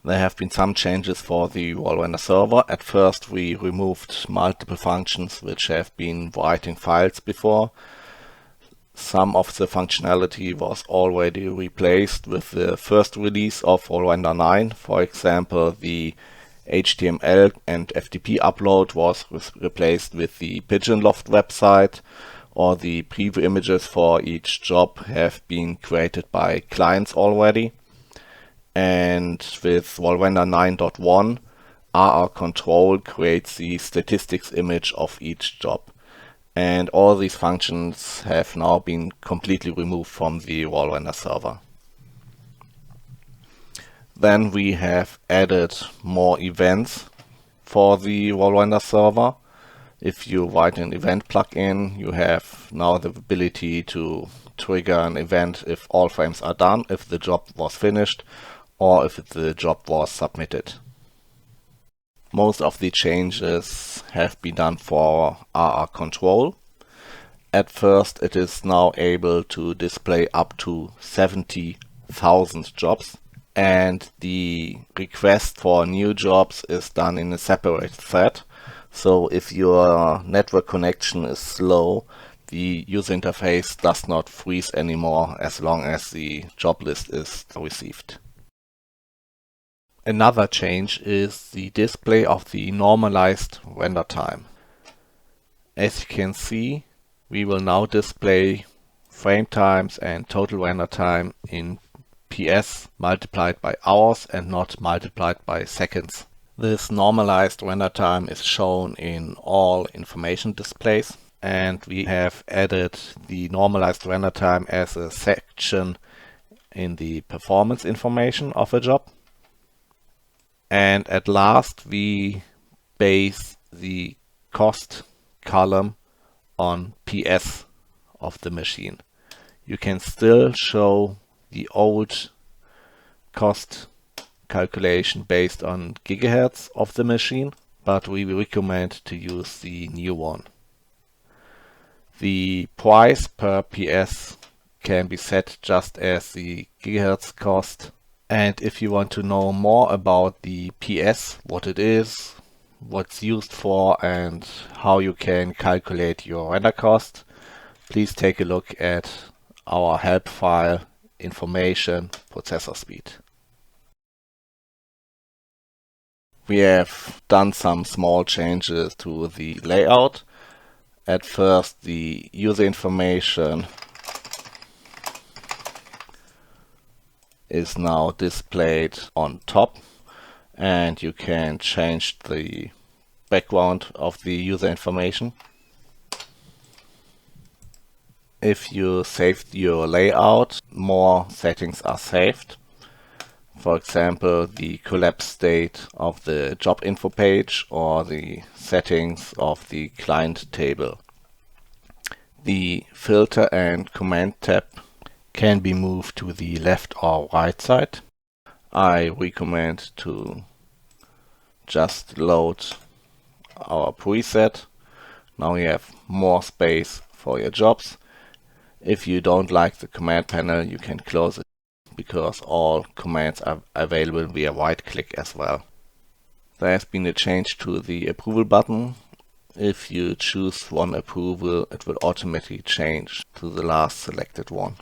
There have been some changes for the rrServer. At first we removed multiple functions which have been writing files before. Some of the functionality was already replaced with the first release of rrender 9. For example, the HTML and FTP upload was replaced with the Pigeonloft website, or the preview images for each job have been created by clients already. And with rrender 9.1, rrControl creates the statistics image of each job. And all these functions have now been completely removed from the rrServer. Then we have added more events for the rrServer. If you write an event plugin, you have now the ability to trigger an event if all frames are done, if the job was finished, or if the job was submitted. Most of the changes have been done for rrControl. At first, it is now able to display up to 70,000 jobs, and the request for new jobs is done in a separate thread. So if your network connection is slow, the user interface does not freeze anymore as long as the job list is received. Another change is the display of the normalized render time. As you can see, we will now display frame times and total render time in PS multiplied by hours and not multiplied by seconds. This normalized render time is shown in all information displays, and we have added the normalized render time as a section in the performance information of a job. And at last, we base the cost column on PS of the machine. You can still show the old cost calculation based on gigahertz of the machine, but we recommend to use the new one. The price per PS can be set just as the gigahertz cost. And if you want to know more about the PS, what it is, what's used for, and how you can calculate your render cost, please take a look at our help file, Information Processor Speed. We have done some small changes to the layout. At first, the user information is now displayed on top, and you can change the background of the user information. If you saved your layout, more settings are saved. For example, the collapse state of the job info page or the settings of the client table. The filter and command tab can be moved to the left or right side. I recommend to just load our preset. Now you have more space for your jobs. If you don't like the command panel, you can close it, because all commands are available via right click as well. There has been a change to the approval button. If you choose one approval, it will automatically change to the last selected one.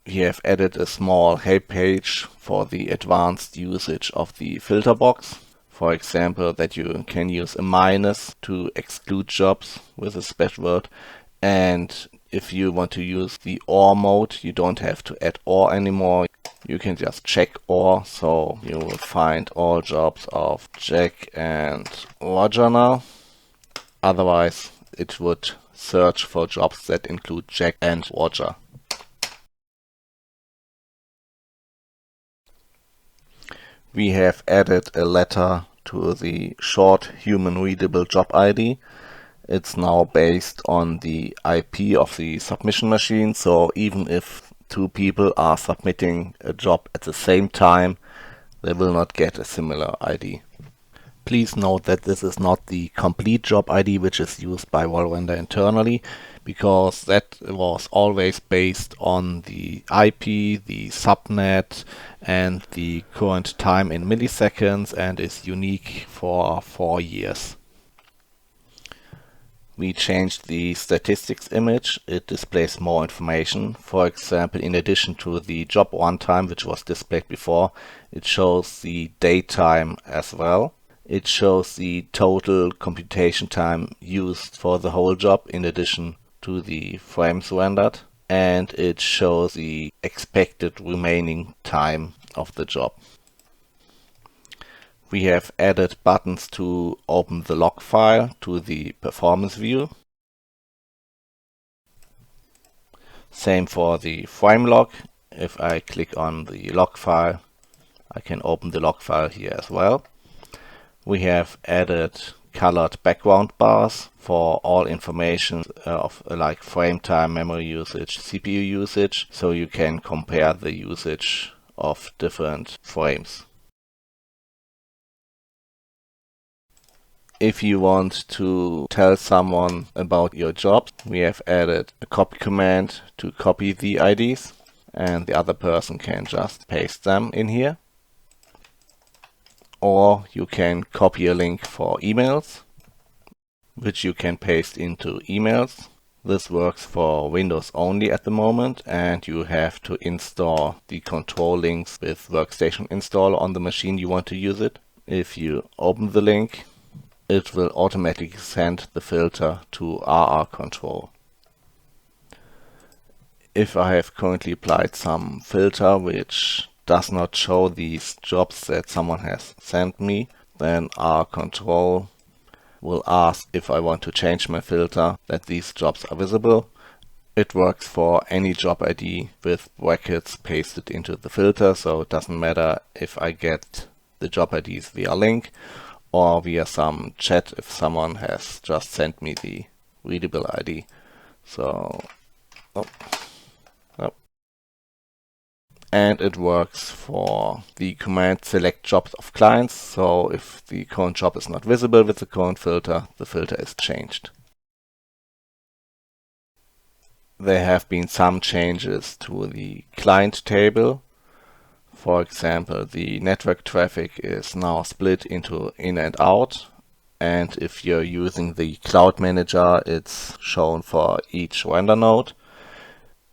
We have added a small help page for the advanced usage of the filter box. For example, that you can use a minus to exclude jobs with a special word. And if you want to use the OR mode, you don't have to add OR anymore. You can just check OR, so you will find all jobs of Jack and Roger now. Otherwise, it would search for jobs that include Jack and Roger. We have added a letter to the short human readable job ID. It's now based on the IP of the submission machine, so even if two people are submitting a job at the same time, they will not get a similar ID. Please note that this is not the complete job ID which is used by Volrender internally, because that was always based on the IP, the subnet, and the current time in milliseconds, and is unique for 4 years. We changed the statistics image. It displays more information. For example, in addition to the job runtime, which was displayed before, it shows the date time as well. It shows the total computation time used for the whole job in addition to the frames rendered. And it shows the expected remaining time of the job. We have added buttons to open the log file to the performance view. Same for the frame log. If I click on the log file, I can open the log file here as well. We have added colored background bars for all information of like frame time, memory usage, CPU usage, so you can compare the usage of different frames. If you want to tell someone about your job, we have added a copy command to copy the IDs, and the other person can just paste them in here. Or you can copy a link for emails, which you can paste into emails. This works for Windows only at the moment, and you have to install the control links with Workstation installer on the machine you want to use it. If you open the link, it will automatically send the filter to rrControl. If I have currently applied some filter which does not show these jobs that someone has sent me, then rrControl will ask if I want to change my filter that these jobs are visible. It works for any job ID with brackets pasted into the filter, so it doesn't matter if I get the job IDs via link or via some chat if someone has just sent me the readable ID. And it works for the command select jobs of clients, so if the current job is not visible with the current filter, the filter is changed. There have been some changes to the client table. For example, the network traffic is now split into in and out, and if you're using the Cloud Manager, it's shown for each render node.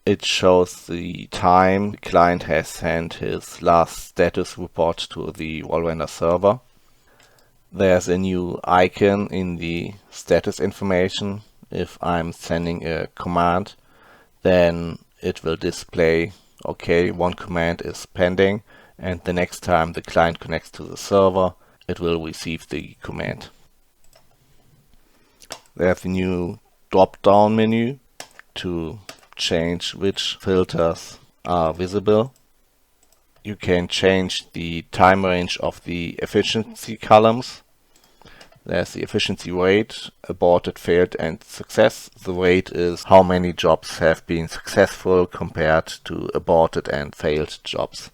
It shows the time the client has sent his last status report to the rrServer. There's a new icon in the status information. If I'm sending a command, then it will display, okay, one command is pending, and the next time the client connects to the server, it will receive the command. There's a new drop-down menu to change which filters are visible. You can change the time range of the efficiency columns. There's the efficiency rate, aborted, failed, and success. The rate is how many jobs have been successful compared to aborted and failed jobs.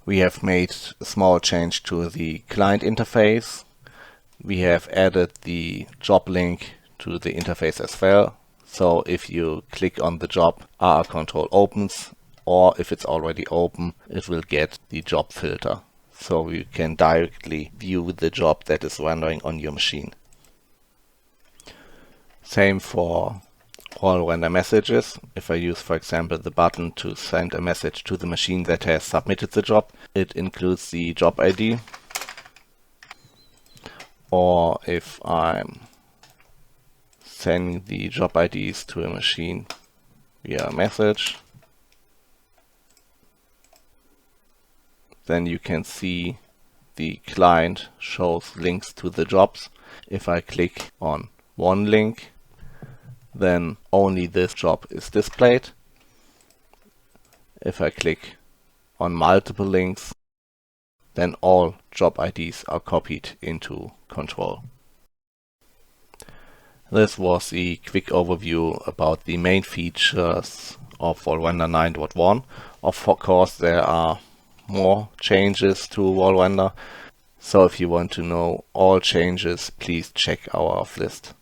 We have made a small change to the client interface. We have added the job link to the interface as well. So if you click on the job, rrControl opens, or if it's already open, it will get the job filter. So you can directly view the job that is rendering on your machine. Same for all render messages. If I use, for example, the button to send a message to the machine that has submitted the job, it includes the job ID. Or if I'm sending the job IDs to a machine via message, then you can see the client shows links to the jobs. If I click on one link, then only this job is displayed. If I click on multiple links, then all job IDs are copied into control. This was a quick overview about the main features of Volrender 9.1. Of course, there are more changes to wall render. So if you want to know all changes, please check our off list.